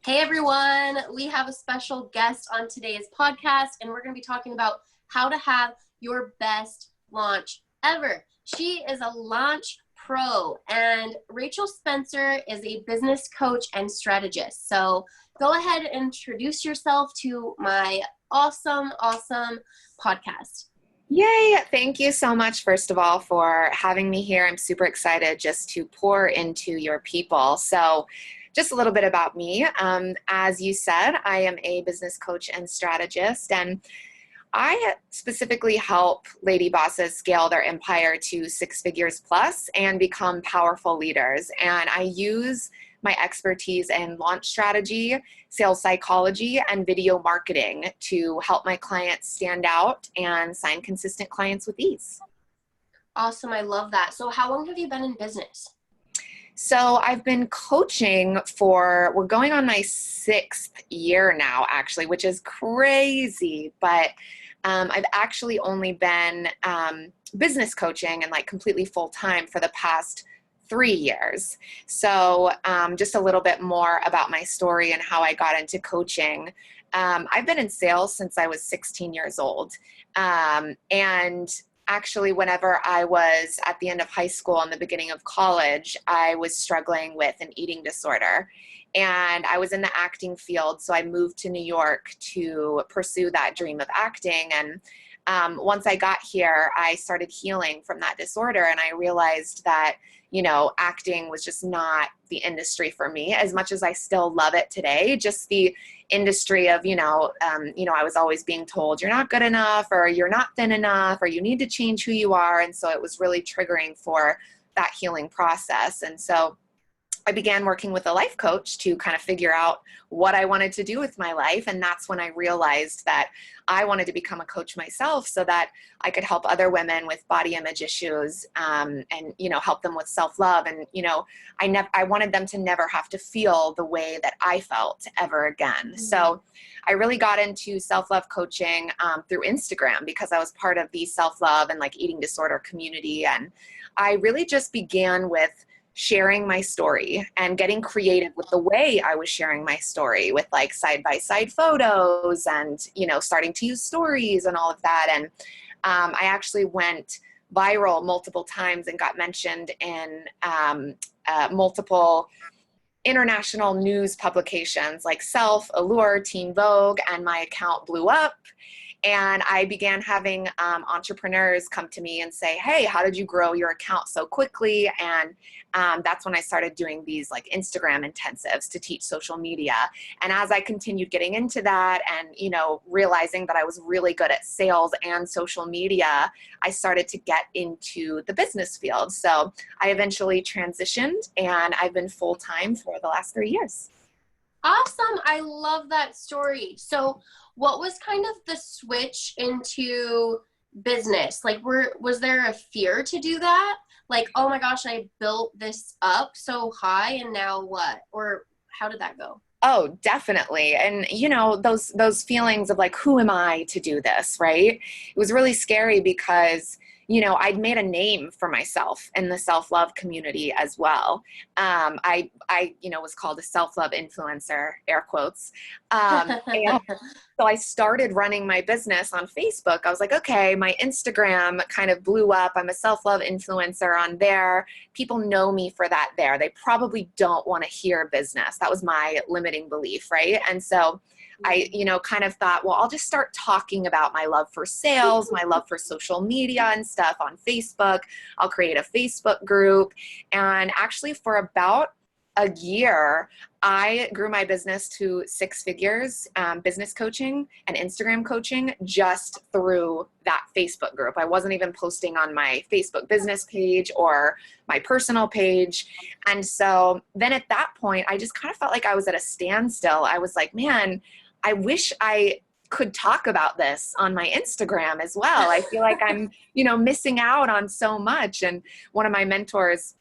Hey everyone, we have a special guest on today's podcast, and we're going to be talking about how to have your best launch ever. She is a launch pro, and Rachel Spencer is a business coach and strategist. So go ahead and introduce yourself to my awesome podcast. Yay! Thank you so much, first of all, for having me here. I'm super excited just to pour into your people. So just a little bit about me. As you said, I am a business coach and strategist, and I specifically help lady bosses scale their empire to 6 figures plus and become powerful leaders. And I use my expertise in launch strategy, sales psychology, and video marketing to help my clients stand out and sign consistent clients with ease. Awesome. I love that. So how long have you been in business? So I've been coaching we're going on my 6th year now, actually, which is crazy. But I've actually only been business coaching and like completely full time for the past 3 years. So just a little bit more about my story and how I got into coaching. I've been in sales since I was 16 years old. And actually, whenever I was at the end of high school and the beginning of college, I was struggling with an eating disorder. And I was in the acting field, so I moved to New York to pursue that dream of acting. And once I got here, I started healing from that disorder, and I realized that, acting was just not the industry for me, as much as I still love it today. Just the industry of, I was always being told you're not good enough, or you're not thin enough, or you need to change who you are. And so it was really triggering for that healing process. And so I began working with a life coach to kind of figure out what I wanted to do with my life. And that's when I realized that I wanted to become a coach myself so that I could help other women with body image issues, and, help them with self-love. And, I wanted them to never have to feel the way that I felt ever again. Mm-hmm. So I really got into self-love coaching through Instagram because I was part of the self-love and like eating disorder community. And I really just began with sharing my story and getting creative with the way I was sharing my story, with like side-by-side photos and, starting to use stories and all of that. And I actually went viral multiple times and got mentioned in multiple international news publications like Self, Allure, Teen Vogue, and my account blew up. And I began having entrepreneurs come to me and say, hey, how did you grow your account so quickly? And that's when I started doing these like Instagram intensives to teach social media. And as I continued getting into that and, realizing that I was really good at sales and social media, I started to get into the business field. So I eventually transitioned, and I've been full-time for the last 3 years. Awesome. I love that story. So what was kind of the switch into business? Like, was there a fear to do that? Like, oh my gosh, I built this up so high and now what? Or how did that go? Oh, definitely. And, those feelings of like, who am I to do this, right? It was really scary because, I'd made a name for myself in the self-love community as well. I was called a self-love influencer, air quotes. And so I started running my business on Facebook. I was like, okay, my Instagram kind of blew up. I'm a self-love influencer on there. People know me for that there. They probably don't want to hear business. That was my limiting belief, right? And so I, kind of thought, well, I'll just start talking about my love for sales, my love for social media and stuff on Facebook. I'll create a Facebook group. And actually for about a year, I grew my business to 6 figures, business coaching and Instagram coaching just through that Facebook group. I wasn't even posting on my Facebook business page or my personal page. And so then at that point, I just kind of felt like I was at a standstill. I was like, man, I wish I could talk about this on my Instagram as well. I feel like I'm, missing out on so much. And one of my mentors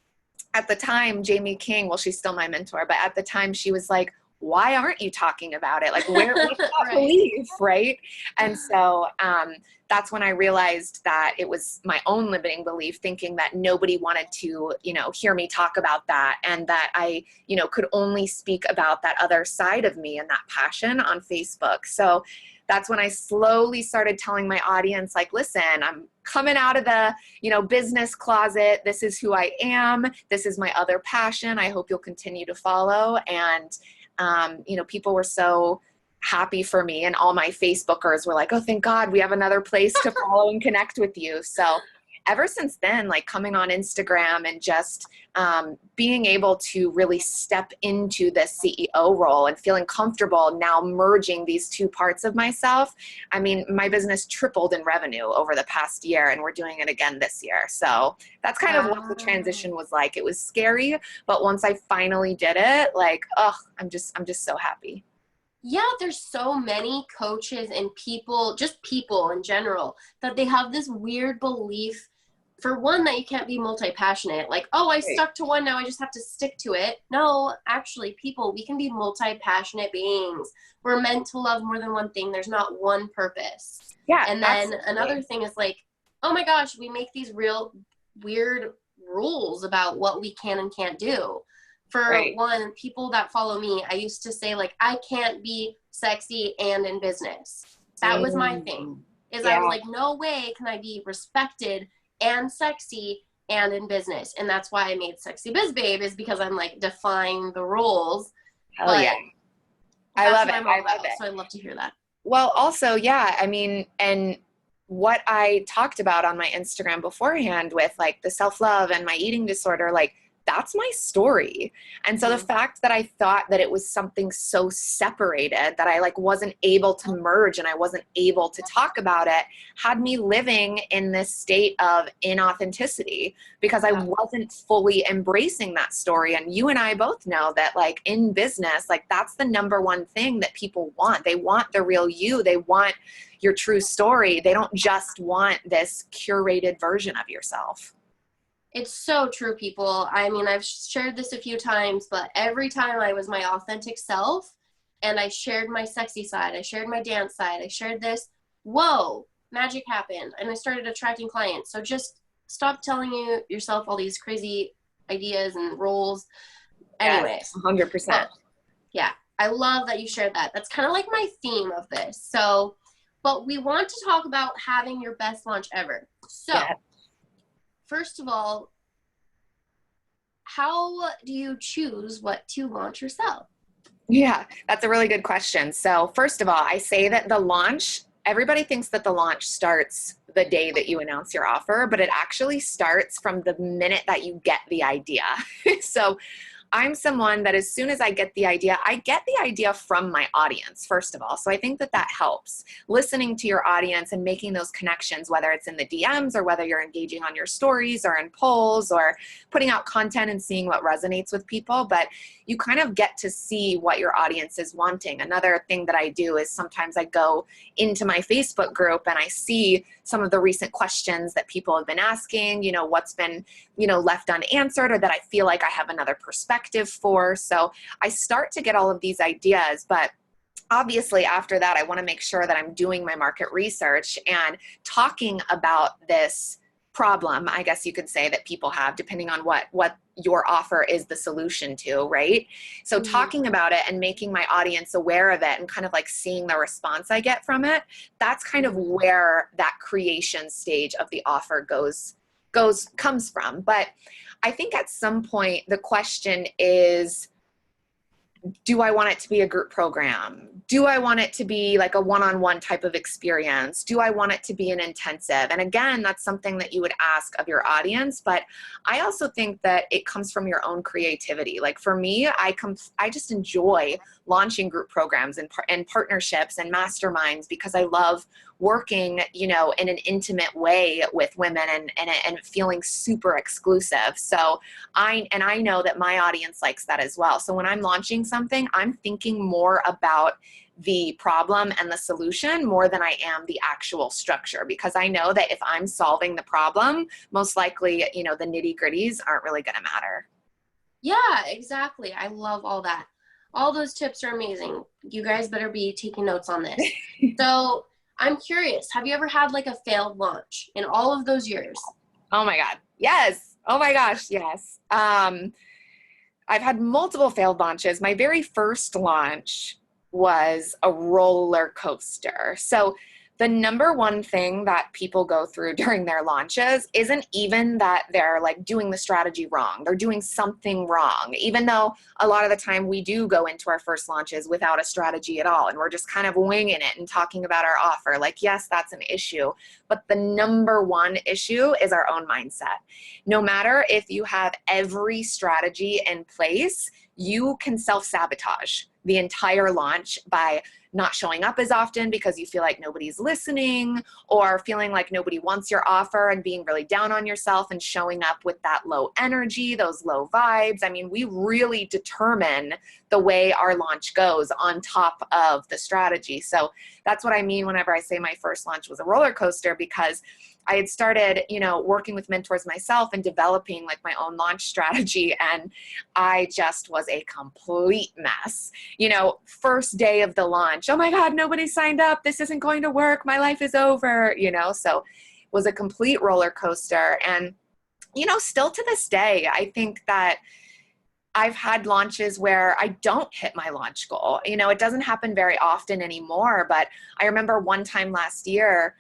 at the time, Jamie King, well, she's still my mentor, but at the time she was like, why aren't you talking about it? Like, what's that Right. belief, right? And so that's when I realized that it was my own limiting belief, thinking that nobody wanted to, hear me talk about that, and that I, could only speak about that other side of me and that passion on Facebook. So that's when I slowly started telling my audience, like, listen, I'm coming out of the, business closet. This is who I am. This is my other passion. I hope you'll continue to follow. And, people were so happy for me, and all my Facebookers were like, oh, thank God we have another place to follow and connect with you. So ever since then, like coming on Instagram and just being able to really step into the CEO role and feeling comfortable now merging these two parts of myself. I mean, my business tripled in revenue over the past year, and we're doing it again this year. So that's kind of what the transition was like. It was scary, but once I finally did it, like, oh, I'm just so happy. Yeah, there's so many coaches and people, just people in general, that they have this weird belief, for one, that you can't be multi-passionate. Like, oh, I stuck to one, now I just have to stick to it. No, actually, people, we can be multi-passionate beings. We're meant to love more than one thing. There's not one purpose. Yeah. And then another thing is like, oh my gosh, we make these real weird rules about what we can and can't do. For one, people that follow me, I used to say, like, I can't be sexy and in business. That was my thing. I was like, no way can I be respected and sexy and in business. And that's why I made Sexy Biz Babe, is because I'm like defying the rules. Hell yeah. I love it. I love it. So I love to hear that. Well, also, yeah, I mean, and what I talked about on my Instagram beforehand with like the self-love and my eating disorder, like, that's my story. And so the fact that I thought that it was something so separated that I like wasn't able to merge and I wasn't able to talk about it had me living in this state of inauthenticity, because I wasn't fully embracing that story. And you and I both know that, like, in business, like, that's the number one thing that people want. They want the real you. They want your true story. They don't just want this curated version of yourself. It's so true, people. I mean, I've shared this a few times, but every time I was my authentic self and I shared my sexy side, I shared my dance side, I shared this, whoa, magic happened. And I started attracting clients. So just stop telling yourself all these crazy ideas and roles. Anyways. 100%. Well, yeah, I love that you shared that. That's kind of like my theme of this. So, but we want to talk about having your best launch ever. So. Yeah. First of all, how do you choose what to launch yourself? Yeah, that's a really good question. So first of all, I say that the launch, everybody thinks that the launch starts the day that you announce your offer, but it actually starts from the minute that you get the idea. So I'm someone that as soon as I get the idea from my audience, first of all. So I think that helps. Listening to your audience and making those connections, whether it's in the DMs or whether you're engaging on your stories or in polls or putting out content and seeing what resonates with people. But you kind of get to see what your audience is wanting. Another thing that I do is sometimes I go into my Facebook group and I see some of the recent questions that people have been asking, what's been, left unanswered, or that I feel like I have another perspective for. So I start to get all of these ideas, but obviously after that, I want to make sure that I'm doing my market research and talking about this problem, I guess you could say, that people have, depending on what your offer is the solution to, right? So talking about it and making my audience aware of it and kind of like seeing the response I get from it, that's kind of where that creation stage of the offer comes from. But I think at some point the question is, do I want it to be a group program? Do I want it to be like a one-on-one type of experience? Do I want it to be an intensive? And again, that's something that you would ask of your audience. But I also think that it comes from your own creativity. Like for me, I just enjoy launching group programs and partnerships and masterminds because I love working, in an intimate way with women and feeling super exclusive. So I know that my audience likes that as well. So when I'm launching something, I'm thinking more about the problem and the solution more than I am the actual structure, because I know that if I'm solving the problem, most likely, the nitty gritties aren't really going to matter. Yeah, exactly. I love all that. All those tips are amazing. You guys better be taking notes on this. So I'm curious, have you ever had like a failed launch in all of those years? Oh my God. Yes. Oh my gosh. Yes. I've had multiple failed launches. My very first launch was a roller coaster. So the number one thing that people go through during their launches isn't even that they're like doing the strategy wrong. They're doing something wrong, even though a lot of the time we do go into our first launches without a strategy at all. And we're just kind of winging it and talking about our offer. Like, yes, that's an issue. But the number one issue is our own mindset. No matter if you have every strategy in place, you can self-sabotage the entire launch by not showing up as often because you feel like nobody's listening, or feeling like nobody wants your offer and being really down on yourself and showing up with that low energy, those low vibes. I mean, we really determine the way our launch goes on top of the strategy. So that's what I mean whenever I say my first launch was a roller coaster, because I had started, working with mentors myself and developing like my own launch strategy. And I just was a complete mess. First day of the launch, oh my God, nobody signed up. This isn't going to work. My life is over, so it was a complete roller coaster. And, still to this day, I think that I've had launches where I don't hit my launch goal. It doesn't happen very often anymore, but I remember one time last year,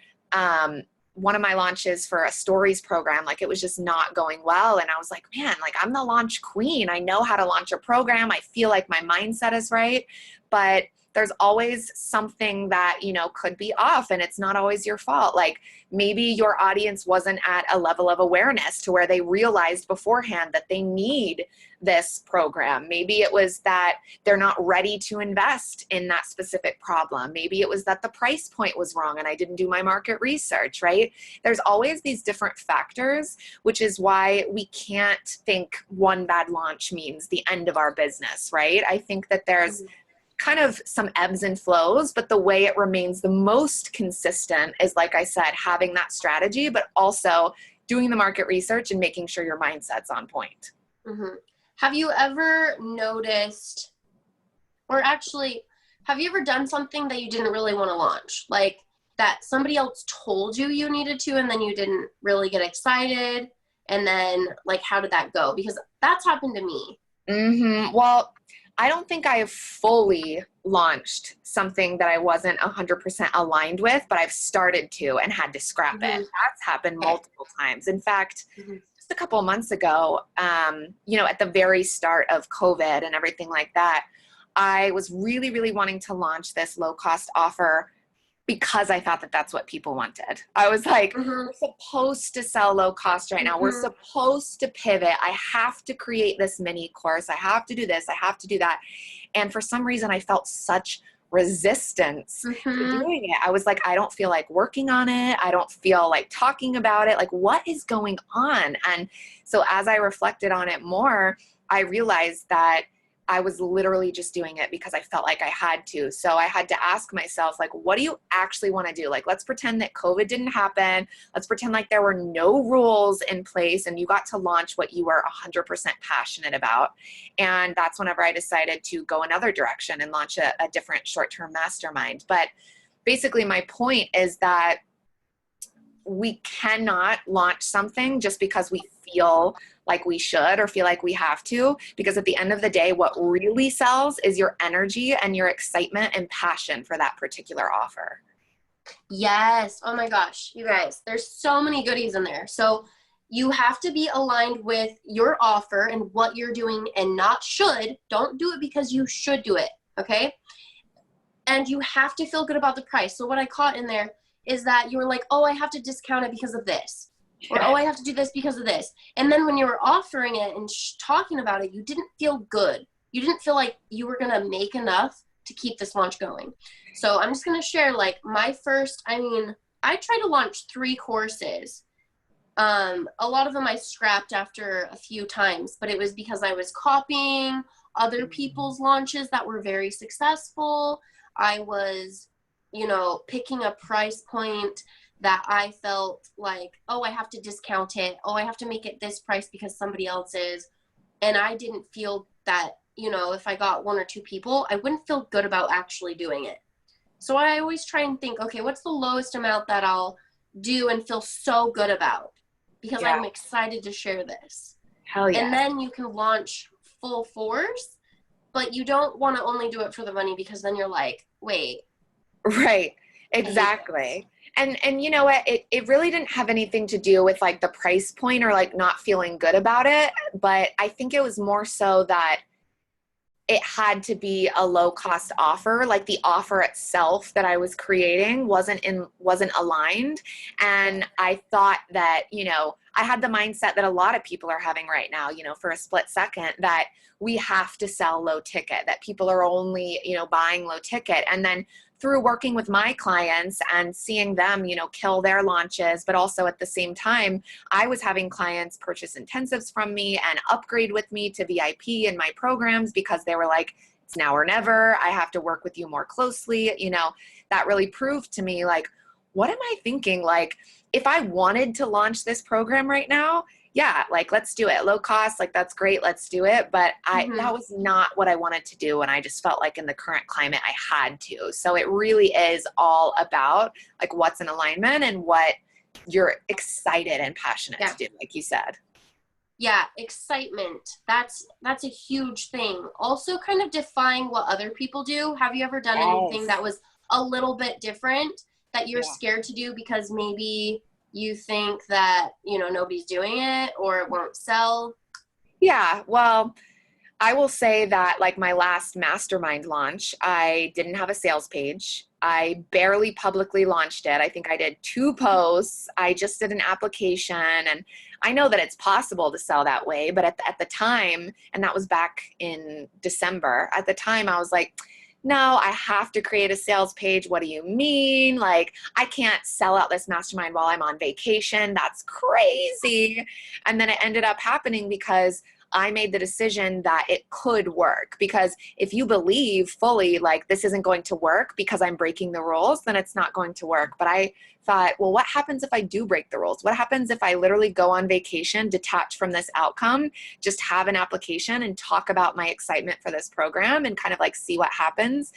one of my launches for a stories program, like it was just not going well. And I was like, man, like I'm the launch queen. I know how to launch a program. I feel like my mindset is right, but there's always something that, could be off, and it's not always your fault. Like maybe your audience wasn't at a level of awareness to where they realized beforehand that they need this program. Maybe it was that they're not ready to invest in that specific problem. Maybe it was that the price point was wrong and I didn't do my market research, right? There's always these different factors, which is why we can't think one bad launch means the end of our business, right? I think that there's kind of some ebbs and flows, but the way it remains the most consistent is, like I said, having that strategy, but also doing the market research and making sure your mindset's on point. Mm-hmm. Have you ever noticed, or actually, have you ever done something that you didn't really want to launch? Like that somebody else told you you needed to, and then you didn't really get excited? And then like, how did that go? Because that's happened to me. Mm-hmm. Well, I don't think I have fully launched something that I wasn't 100% aligned with, but I've started to and had to scrap it. That's happened multiple times. In fact, just a couple of months ago, at the very start of COVID and everything like that, I was really, really wanting to launch this low-cost offer because I thought that that's what people wanted. I was like, we're supposed to sell low cost right now. We're supposed to pivot. I have to create this mini course. I have to do this. I have to do that. And for some reason, I felt such resistance to doing it. I was like, I don't feel like working on it. I don't feel like talking about it. Like, what is going on? And so as I reflected on it more, I realized that I was literally just doing it because I felt like I had to. So I had to ask myself, like, what do you actually want to do? Like, let's pretend that COVID didn't happen. Let's pretend like there were no rules in place and you got to launch what you were 100% passionate about. And that's whenever I decided to go another direction and launch a different short-term mastermind. But basically my point is that we cannot launch something just because we feel like we should or feel like we have to, because at the end of the day, what really sells is your energy and your excitement and passion for that particular offer. Yes. Oh my gosh, you guys, there's so many goodies in there. So you have to be aligned with your offer and what you're doing, and not should. Don't do it because you should do it. Okay. And you have to feel good about the price. So what I caught in there is that you were like, oh, I have to discount it because of this. Or, oh, I have to do this because of this. And then when you were offering it and talking about it, you didn't feel good. You didn't feel like you were going to make enough to keep this launch going. So I'm just going to share like my first, I tried to launch 3 courses. A lot of them I scrapped after a few times, but it was because I was copying other people's launches that were very successful. I was, picking a price point that I felt like, oh, I have to discount it. Oh, I have to make it this price because somebody else is. And I didn't feel that if I got 1 or 2 people, I wouldn't feel good about actually doing it. So I always try and think, okay, what's the lowest amount that I'll do and feel so good about? Because Yeah. I'm excited to share this. Hell yeah. And then you can launch full force, but you don't want to only do it for the money, because then you're like, wait. Right. Exactly. And you know what? It really didn't have anything to do with like the price point or like not feeling good about it. But I think it was more so that it had to be a low cost offer. Like the offer itself that I was creating wasn't aligned. And I thought that, I had the mindset that a lot of people are having right now, for a split second, that we have to sell low ticket, that people are only, buying low ticket. And then through working with my clients and seeing them, kill their launches, but also at the same time, I was having clients purchase intensives from me and upgrade with me to VIP in my programs because they were like, it's now or never. I have to work with you more closely. That really proved to me, like, what am I thinking? Like, if I wanted to launch this program right now, yeah, like, let's do it. Low cost, like, that's great. Let's do it. But that was not what I wanted to do. And I just felt like in the current climate, I had to. So it really is all about like what's in alignment and what you're excited and passionate to do, like you said. Yeah, excitement. That's a huge thing. Also kind of defying what other people do. Have you ever done anything that was a little bit different that you're scared to do because maybe you think that, nobody's doing it or it won't sell? Yeah, well, I will say that like my last mastermind launch, I didn't have a sales page. I barely publicly launched it. I think I did 2 posts. I just did an application, and I know that it's possible to sell that way. But at the time, and that was back in December, at the time I was like, no, I have to create a sales page. What do you mean? Like, I can't sell out this mastermind while I'm on vacation. That's crazy. And then it ended up happening because I made the decision that it could work. Because if you believe fully like this isn't going to work because I'm breaking the rules, then it's not going to work. But I thought, well, what happens if I do break the rules? What happens if I literally go on vacation, detach from this outcome, just have an application and talk about my excitement for this program and kind of like see what happens?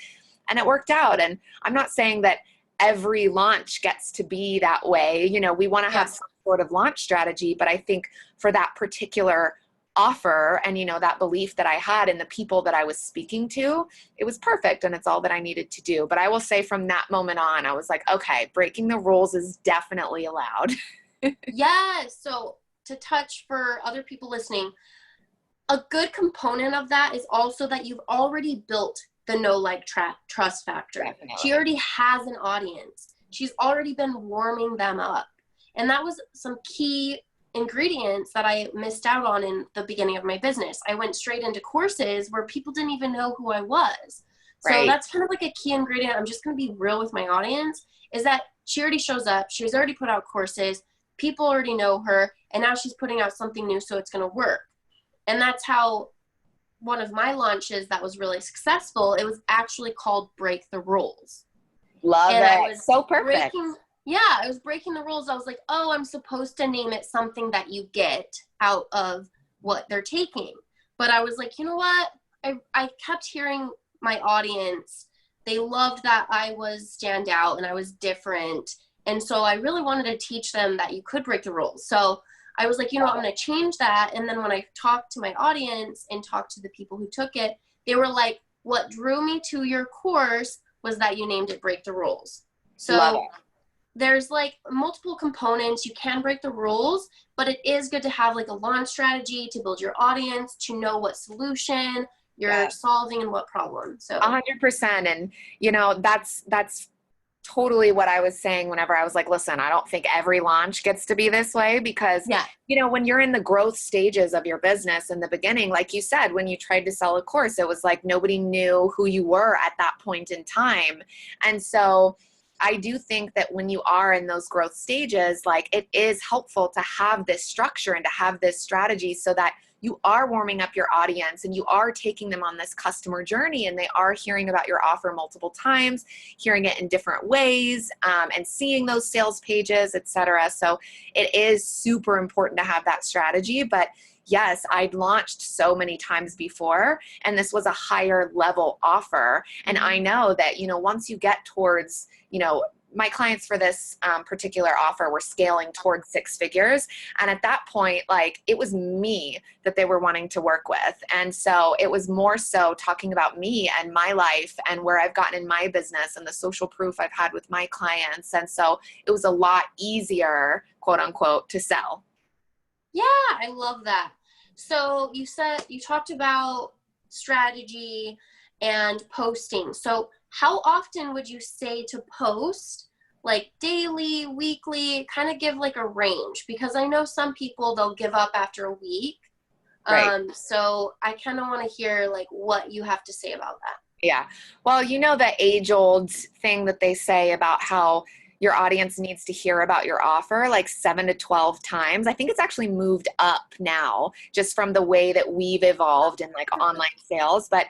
And it worked out. And I'm not saying that every launch gets to be that way. We want to have some sort of launch strategy, but I think for that particular offer and that belief that I had in the people that I was speaking to, it was perfect, and it's all that I needed to do. But I will say from that moment on, I was like, okay, breaking the rules is definitely allowed. Yes. So to touch for other people listening, a good component of that is also that you've already built the know, like, trust factor. Definitely. She already has an audience. She's already been warming them up. And that was some key ingredients that I missed out on in the beginning of my business. I went straight into courses where people didn't even know who I was. So that's kind of like a key ingredient. I'm just going to be real with my audience, is that she already shows up. She's already put out courses. People already know her. And now she's putting out something new, so it's going to work. And that's how one of my launches that was really successful, it was actually called Break the Rules. Love it. So perfect. I was breaking the rules. I was like, oh, I'm supposed to name it something that you get out of what they're taking. But I was like, you know what? I kept hearing my audience. They loved that I was standout and I was different. And so I really wanted to teach them that you could break the rules. So I was like, I'm going to change that. And then when I talked to my audience and talked to the people who took it, they were like, what drew me to your course was that you named it Break the Rules. So there's like multiple components. You can break the rules, but it is good to have like a launch strategy to build your audience, to know what solution you're solving and what problem. So 100%. And that's totally what I was saying whenever I was like, listen, I don't think every launch gets to be this way, because when you're in the growth stages of your business in the beginning, like you said, when you tried to sell a course, it was like nobody knew who you were at that point in time. And so I do think that when you are in those growth stages, like, it is helpful to have this structure and to have this strategy so that you are warming up your audience and you are taking them on this customer journey, and they are hearing about your offer multiple times, hearing it in different ways, and seeing those sales pages, etc. So it is super important to have that strategy, but yes, I'd launched so many times before, and this was a higher level offer. And I know that, once you get towards, my clients for this particular offer were scaling towards 6 figures. And at that point, like, it was me that they were wanting to work with. And so it was more so talking about me and my life and where I've gotten in my business and the social proof I've had with my clients. And so it was a lot easier, quote unquote, to sell. Yeah, I love that. So you talked about strategy and posting. So how often would you say to post? Like daily, weekly, kind of give like a range, because I know some people, they'll give up after a week. Right. So I kind of want to hear like what you have to say about that. Yeah. Well, the age-old thing that they say about how your audience needs to hear about your offer like 7 to 12 times. I think it's actually moved up now just from the way that we've evolved in like online sales. But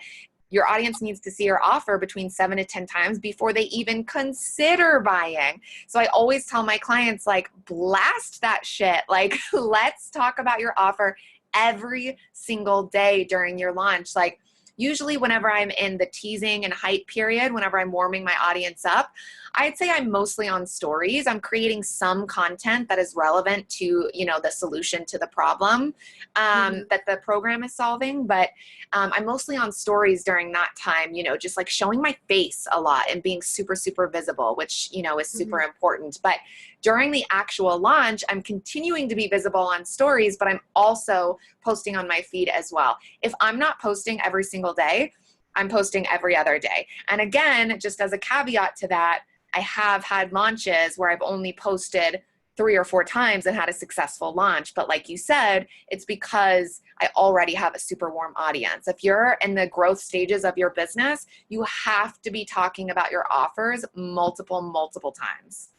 your audience needs to see your offer between 7 to 10 times before they even consider buying. So I always tell my clients, like, blast that shit. Like, let's talk about your offer every single day during your launch. Like, usually whenever I'm in the teasing and hype period, whenever I'm warming my audience up, I'd say I'm mostly on stories. I'm creating some content that is relevant to, the solution to the problem that the program is solving. But I'm mostly on stories during that time, just like showing my face a lot and being super, super visible, which, is super important. But during the actual launch, I'm continuing to be visible on stories, but I'm also posting on my feed as well. If I'm not posting every single day, I'm posting every other day. And again, just as a caveat to that, I have had launches where I've only posted 3 or 4 times and had a successful launch. But like you said, it's because I already have a super warm audience. If you're in the growth stages of your business, you have to be talking about your offers multiple times.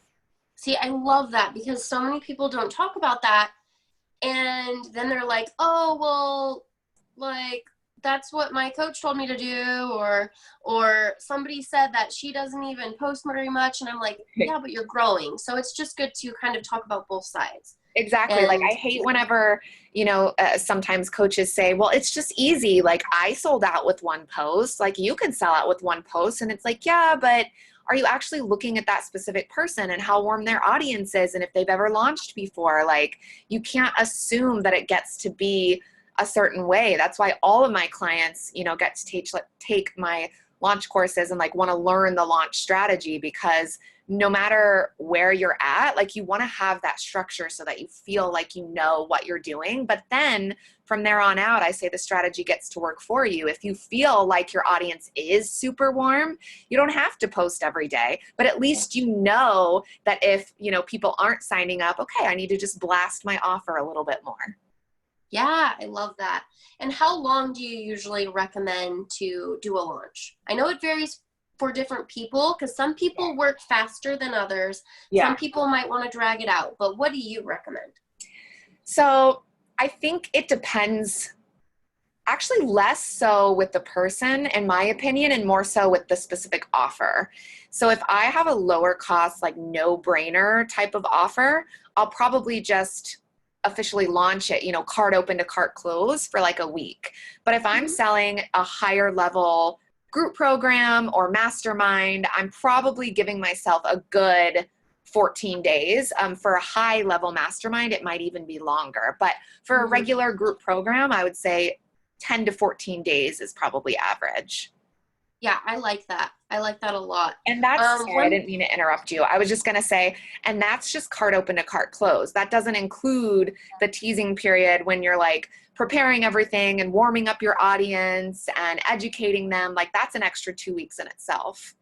See, I love that, because so many people don't talk about that. And then they're like, oh, well, like, that's what my coach told me to do, or somebody said that she doesn't even post very much. And I'm like, yeah, but you're growing. So it's just good to kind of talk about both sides. Exactly. And like, I hate whenever, sometimes coaches say, well, it's just easy. Like, I sold out with 1 post. Like, you can sell out with 1 post. And it's like, yeah, but are you actually looking at that specific person and how warm their audience is? And if they've ever launched before? Like, you can't assume that it gets to be a certain way. That's why all of my clients, get to take my launch courses and like want to learn the launch strategy, because no matter where you're at, like, you want to have that structure so that you feel like you know what you're doing. But then from there on out, I say the strategy gets to work for you. If you feel like your audience is super warm, you don't have to post every day, but at least you know that if, people aren't signing up, okay, I need to just blast my offer a little bit more. yeah, I love that. And how long do you usually recommend to do a launch? I know it varies for different people, because some people work faster than others. Yeah. Some people might want to drag it out, but what do you recommend? So I think it depends, actually less so with the person, in my opinion, and more so with the specific offer. So if I have a lower cost, like no-brainer type of offer, I'll probably just officially launch it, cart open to cart close for like a week. But if I'm selling a higher level group program or mastermind, I'm probably giving myself a good 14 days. For a high level mastermind, it might even be longer. But for a regular group program, I would say 10 to 14 days is probably average. Yeah, I like that. I like that a lot. And that's, sorry, I didn't mean to interrupt you. I was just going to say, and that's just cart open to cart close. That doesn't include the teasing period when you're like preparing everything and warming up your audience and educating them. Like, that's an extra 2 weeks in itself.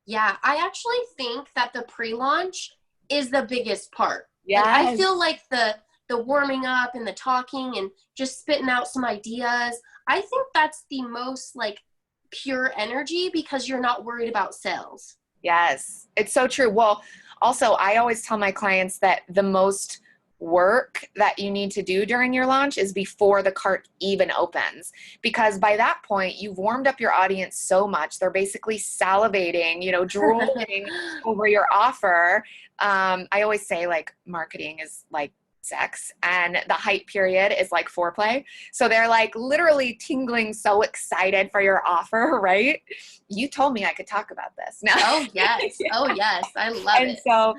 Yeah, I actually think that the pre-launch is the biggest part. Yes. Like, I feel like the warming up and the talking and just spitting out some ideas, I think that's the most like pure energy, because you're not worried about sales. Yes, it's so true. Well, also, I always tell my clients that the most work that you need to do during your launch is before the cart even opens, because by that point you've warmed up your audience so much they're basically salivating, drooling over your offer. I always say, like, marketing is like sex, and the hype period is like foreplay. So they're like literally tingling, so excited for your offer, right? You told me I could talk about this now. Oh, yes. Yeah. Oh, yes. I love And it. so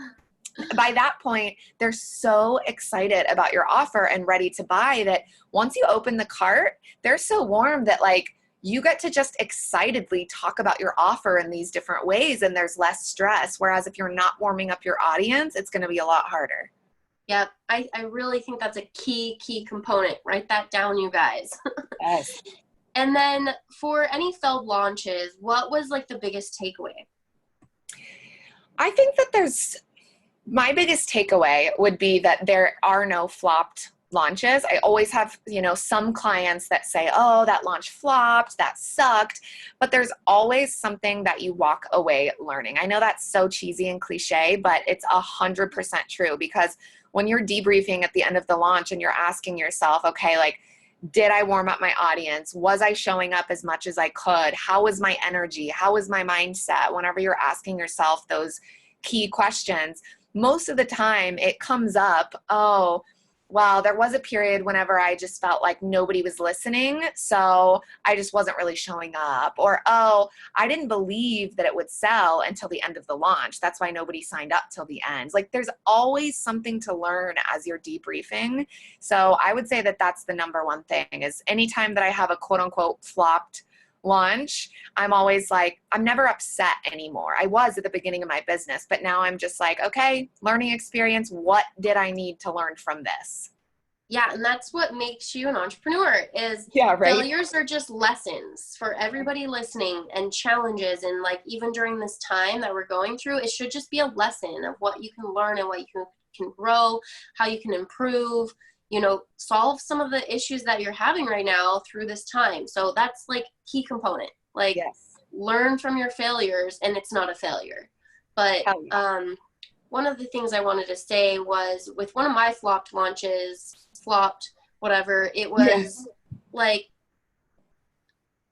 by that point, they're so excited about your offer and ready to buy that once you open the cart, they're so warm that like you get to just excitedly talk about your offer in these different ways, and there's less stress. Whereas if you're not warming up your audience, it's going to be a lot harder. Yep. I really think that's a key component. Write that down, you guys. Yes. And then for any failed launches, what was like the biggest takeaway? I think that my biggest takeaway would be that there are no flopped launches. I always have, some clients that say, oh, that launch flopped, that sucked, but there's always something that you walk away learning. I know that's so cheesy and cliche, but it's 100% true, because when you're debriefing at the end of the launch and you're asking yourself, okay, like, did I warm up my audience? Was I showing up as much as I could? How was my energy? How was my mindset? Whenever you're asking yourself those key questions, most of the time it comes up, oh, well, there was a period whenever I just felt like nobody was listening, so I just wasn't really showing up. Or, oh, I didn't believe that it would sell until the end of the launch. That's why nobody signed up till the end. Like, there's always something to learn as you're debriefing. So I would say that that's the number one thing, is anytime that I have a quote unquote flopped launch, I'm always like, I'm never upset anymore. I was at the beginning of my business, but now I'm just like, okay, learning experience. What did I need to learn from this? Yeah, and that's what makes you an entrepreneur, is Yeah, right. failures are just lessons for everybody listening, and challenges. And like, even during this time that we're going through, it should just be a lesson of what you can learn and what you can grow, how you can improve, solve some of the issues that you're having right now through this time. So that's like key component, like, yes, learn from your failures, and it's not a failure. But one of the things I wanted to say was, with one of my flopped launches, whatever, it was like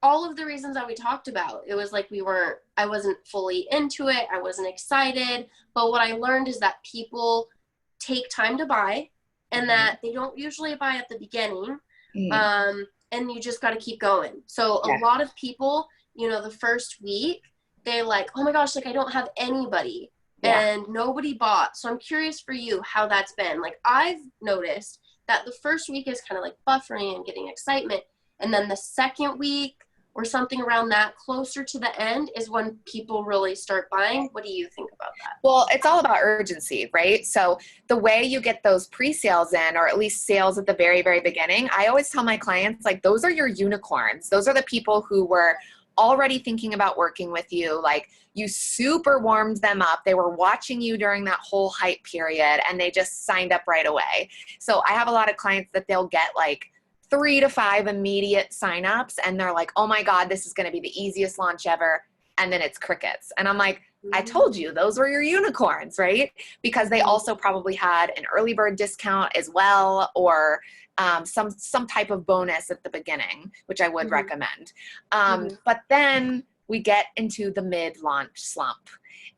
all of the reasons that we talked about. It was like I wasn't fully into it. I wasn't excited. But what I learned is that people take time to buy, and that they don't usually buy at the beginning. And you just got to keep going. So a lot of people, the first week, they're like, oh my gosh, like, I don't have anybody and nobody bought. So I'm curious for you how that's been. Like, I've noticed that the first week is kind of like buffering and getting excitement. And then the second week or something around that, closer to the end, is when people really start buying. What do you think about that? Well, it's all about urgency, right? So the way you get those pre-sales in, or at least sales at the very, very beginning, I always tell my clients, like, those are your unicorns. Those are the people who were already thinking about working with you. Like, you super warmed them up. They were watching you during that whole hype period, and they just signed up right away. So I have a lot of clients that they'll get like 3 to 5 immediate signups, and they're like, oh my God, this is going to be the easiest launch ever. And then it's crickets. And I'm like, I told you, those were your unicorns, right? Because they also probably had an early bird discount as well, or some type of bonus at the beginning, which I would recommend. But then we get into the mid-launch slump.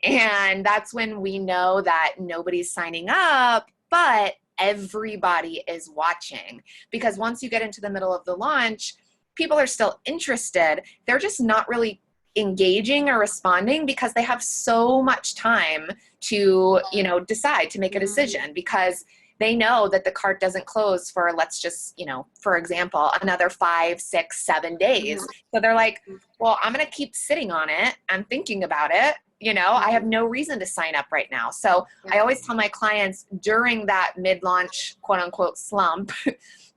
And that's when we know that nobody's signing up, but everybody is watching. Because once you get into the middle of the launch, people are still interested. They're just not really engaging or responding, because they have so much time to, decide to make a decision, because they know that the cart doesn't close for, let's just, for example, another 5, 6, 7 days. So they're like, well, I'm going to keep sitting on it. I'm thinking about it. I have no reason to sign up right now. So I always tell my clients during that mid-launch, quote unquote, slump,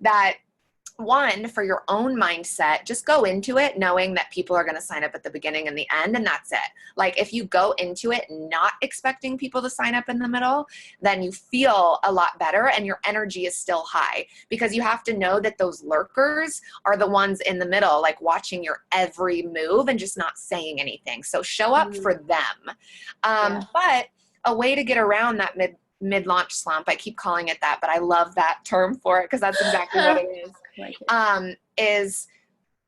that one, for your own mindset, just go into it knowing that people are going to sign up at the beginning and the end, and that's it. Like, if you go into it not expecting people to sign up in the middle, then you feel a lot better and your energy is still high, because you have to know that those lurkers are the ones in the middle, like watching your every move and just not saying anything. So show up for them. But a way to get around that mid-launch slump, I keep calling it that, but I love that term for it because that's exactly what it is. Is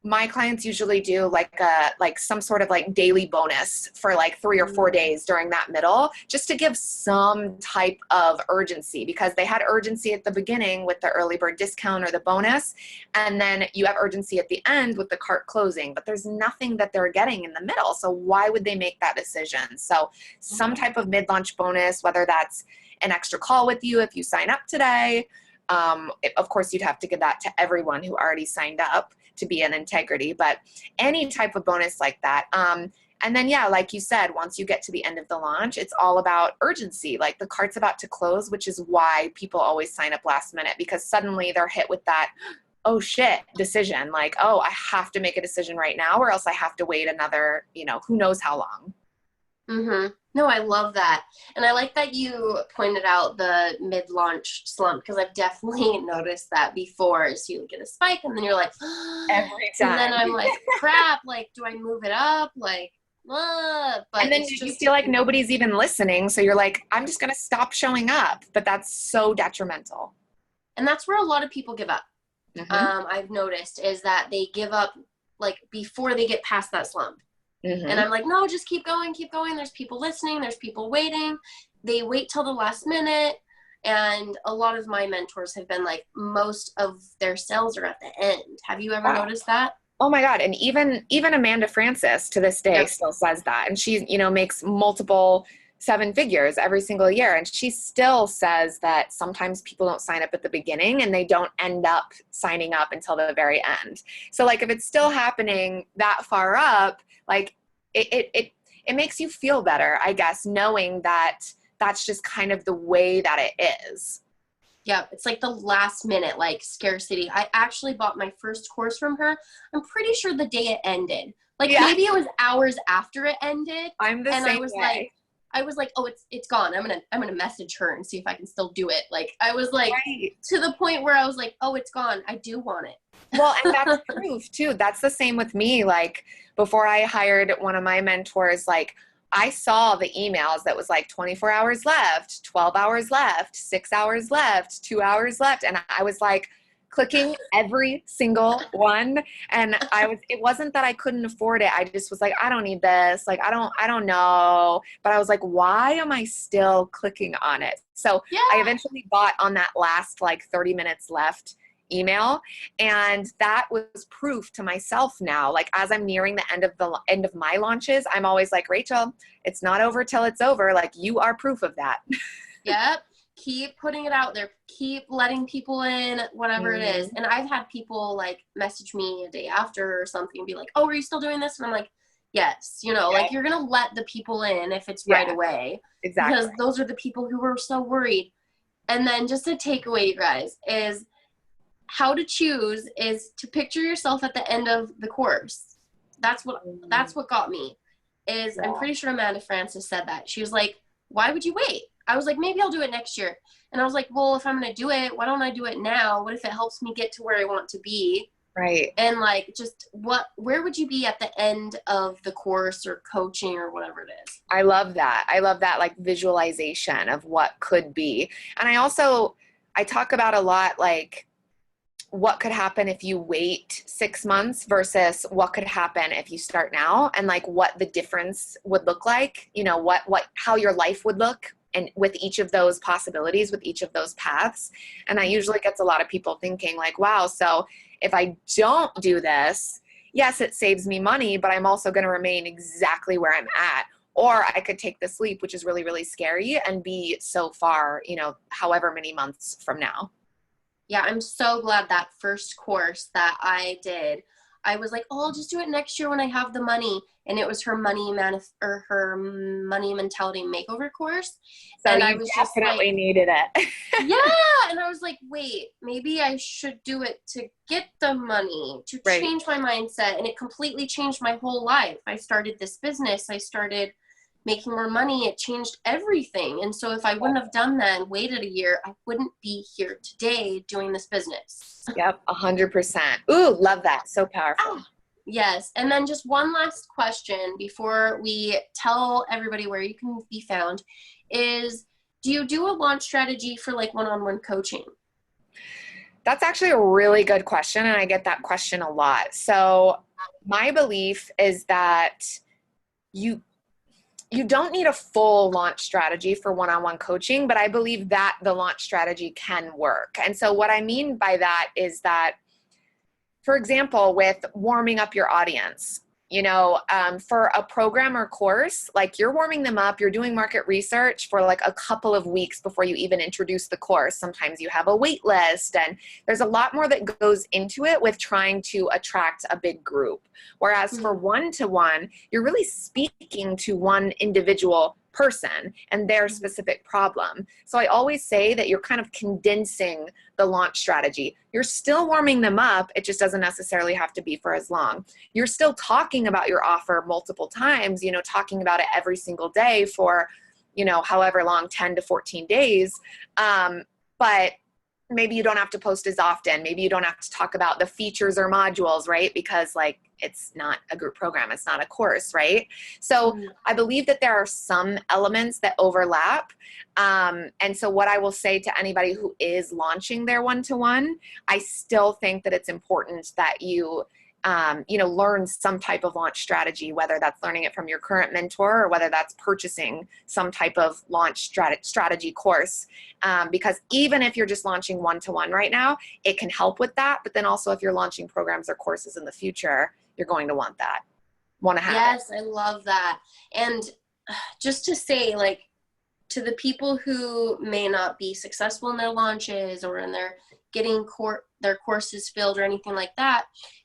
My clients usually do like some sort of like daily bonus for like 3 or 4 days during that middle, just to give some type of urgency, because they had urgency at the beginning with the early bird discount or the bonus, and then you have urgency at the end with the cart closing, but there's nothing that they're getting in the middle. So why would they make that decision? So some type of mid-launch bonus, whether that's an extra call with you if you sign up today. Of course, you'd have to give that to everyone who already signed up to be an integrity, but any type of bonus like that. And then, yeah, like you said, once you get to the end of the launch, it's all about urgency. Like the cart's about to close, which is why people always sign up last minute, because suddenly they're hit with that, oh shit, decision. Like, oh, I have to make a decision right now, or else I have to wait another, who knows how long. Mm-hmm. No, I love that. And I like that you pointed out the mid-launch slump, because I've definitely noticed that before. So you get a spike and then you're like, every time. And then I'm like, crap, like, do I move it up? Like, but and then you feel like nobody's even listening. So you're like, I'm just going to stop showing up. But that's so detrimental. And that's where a lot of people give up. Mm-hmm. I've noticed is that they give up like before they get past that slump. Mm-hmm. And I'm like, no, just keep going, keep going. There's people listening. There's people waiting. They wait till the last minute. And a lot of my mentors have been like, most of their sales are at the end. Have you ever noticed that? Oh my God. And even Amanda Francis to this day still says that. And she, makes multiple 7 figures every single year. And she still says that sometimes people don't sign up at the beginning and they don't end up signing up until the very end. So like if it's still happening that far up, like it makes you feel better, I guess, knowing that that's just kind of the way that it is. Yeah, it's like the last minute, like scarcity. I actually bought my first course from her. I'm pretty sure the day it ended. Like maybe it was hours after it ended. I'm the same way. I was like, oh, it's gone. I'm gonna message her and see if I can still do it. Like I was like to the point where I was like, oh, it's gone. I do want it. Well, and that's proof too. That's the same with me. Like before I hired one of my mentors, like I saw the emails that was like 24 hours left, 12 hours left, 6 hours left, 2 hours left. And I was like clicking every single one. And it wasn't that I couldn't afford it. I just was like, I don't need this. Like, I don't know. But I was like, why am I still clicking on it? So I eventually bought on that last like 30 minutes left email, and that was proof to myself now. Like as I'm nearing the end of my launches, I'm always like, Rachel, it's not over till it's over. Like you are proof of that. Yep. Keep putting it out there. Keep letting people in, whatever it is. And I've had people like message me a day after or something and be like, oh, are you still doing this? And I'm like, yes, like you're going to let the people in if it's right away. Exactly. Because those are the people who are so worried. And then just a takeaway, you guys, is how to choose is to picture yourself at the end of the course. That's what got me. I'm pretty sure Amanda Francis said that. She was like, why would you wait? I was like, maybe I'll do it next year. And I was like, well, if I'm going to do it, why don't I do it now? What if it helps me get to where I want to be? Right. And like, just where would you be at the end of the course or coaching or whatever it is? I love that. I love that like visualization of what could be. And I talk about a lot, like, what could happen if you wait 6 months versus what could happen if you start now, and like what the difference would look like, how your life would look, and with each of those possibilities, with each of those paths. And that usually gets a lot of people thinking like, wow, so if I don't do this, yes, it saves me money, but I'm also going to remain exactly where I'm at. Or I could take this leap, which is really, really scary, and be so far, however many months from now. Yeah, I'm so glad that first course that I did, I was like, oh, I'll just do it next year when I have the money. And it was her money mentality makeover course. So and you I was definitely just like, needed it. Yeah. And I was like, wait, maybe I should do it to get the money, to change my mindset. And it completely changed my whole life. I started this business. I started making more money. It changed everything. And so if I wouldn't have done that and waited a year, I wouldn't be here today doing this business. Yep, 100%. Ooh, love that. So powerful. Yes. And then just one last question before we tell everybody where you can be found is, do you do a launch strategy for like one-on-one coaching? That's actually a really good question, and I get that question a lot. So my belief is that you you don't need a full launch strategy for one-on-one coaching, but I believe that the launch strategy can work. And so what I mean by that is that, for example, with warming up your audience, for a program or course, like you're warming them up, you're doing market research for like a couple of weeks before you even introduce the course. Sometimes you have a wait list, and there's a lot more that goes into it with trying to attract a big group. Whereas for one-to-one, you're really speaking to one individual person and their specific problem. So I always say that you're kind of condensing the launch strategy. You're still warming them up. It just doesn't necessarily have to be for as long. You're still talking about your offer multiple times, talking about it every single day for, however long, 10 to 14 days. But maybe you don't have to post as often. Maybe you don't have to talk about the features or modules, right? Because it's not a group program. It's not a course, right? So I believe that there are some elements that overlap. And so what I will say to anybody who is launching their one-to-one, I still think that it's important that you learn some type of launch strategy, whether that's learning it from your current mentor or whether that's purchasing some type of launch strategy course. Because even if you're just launching one-to-one right now, it can help with that. But then also if you're launching programs or courses in the future, you're going to want to have it. Yes, I love that. And just to say, to the people who may not be successful in their launches or in their getting their courses filled or anything like that,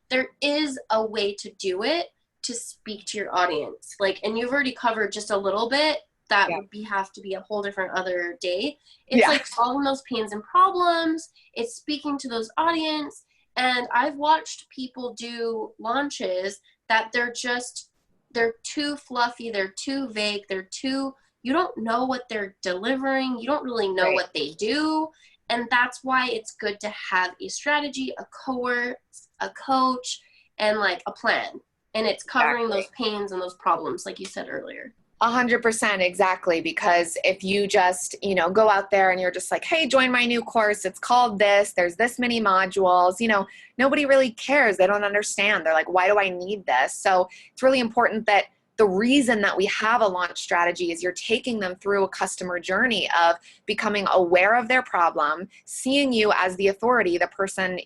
there is a way to do it to speak to your audience. And you've already covered just a little bit. That would have to be a whole different other day. It's solving those pains and problems. It's speaking to those audience. And I've watched people do launches that they're too fluffy. They're too vague. You don't know what they're delivering. You don't really know what they do. And that's why it's good to have a strategy, a course, a coach, and a plan. And it's covering those pains and those problems, like you said earlier. 100%, exactly. Because if you just, go out there and you're just like, hey, join my new course. It's called this. There's this many modules. Nobody really cares. They don't understand. They're like, why do I need this? So it's really important that the reason that we have a launch strategy is you're taking them through a customer journey of becoming aware of their problem, seeing you as the authority, the person,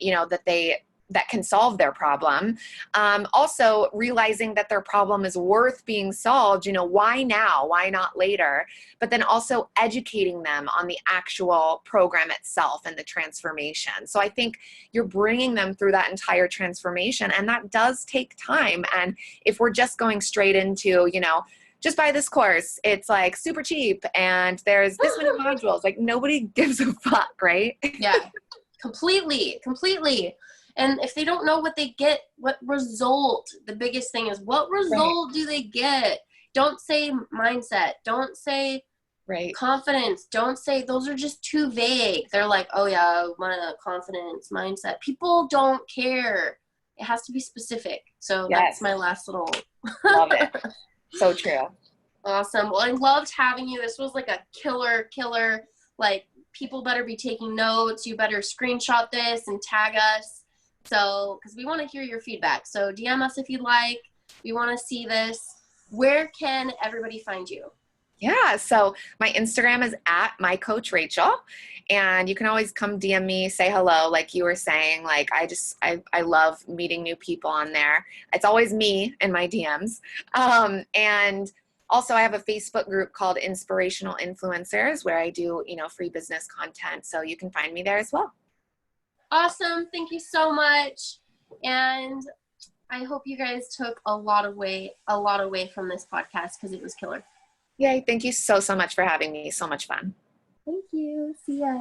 that can solve their problem. Also realizing that their problem is worth being solved. Why now? Why not later? But then also educating them on the actual program itself and the transformation. So I think you're bringing them through that entire transformation, and that does take time. And if we're just going straight into, just buy this course, it's super cheap and there's this many modules, nobody gives a fuck, right? Yeah, completely. And if they don't know what they get, what result, the biggest thing is what result do they get? Don't say mindset. Don't say confidence. Don't say, those are just too vague. They're like, oh yeah, my confidence, mindset. People don't care. It has to be specific. So that's my last little. Love it. So true. Awesome. Well, I loved having you. This was a killer. People better be taking notes. You better screenshot this and tag us. So, because we want to hear your feedback. So DM us if you'd like. We want to see this. Where can everybody find you? Yeah. So my Instagram is @mycoachrachel, and you can always come DM me, say hello. Like you were saying, I love meeting new people on there. It's always me in my DMs. And also I have a Facebook group called Inspirational Influencers where I do, free business content. So you can find me there as well. Awesome. Thank you so much. And I hope you guys took a lot away from this podcast because it was killer. Yay. Thank you so much for having me. So much fun. Thank you. See ya.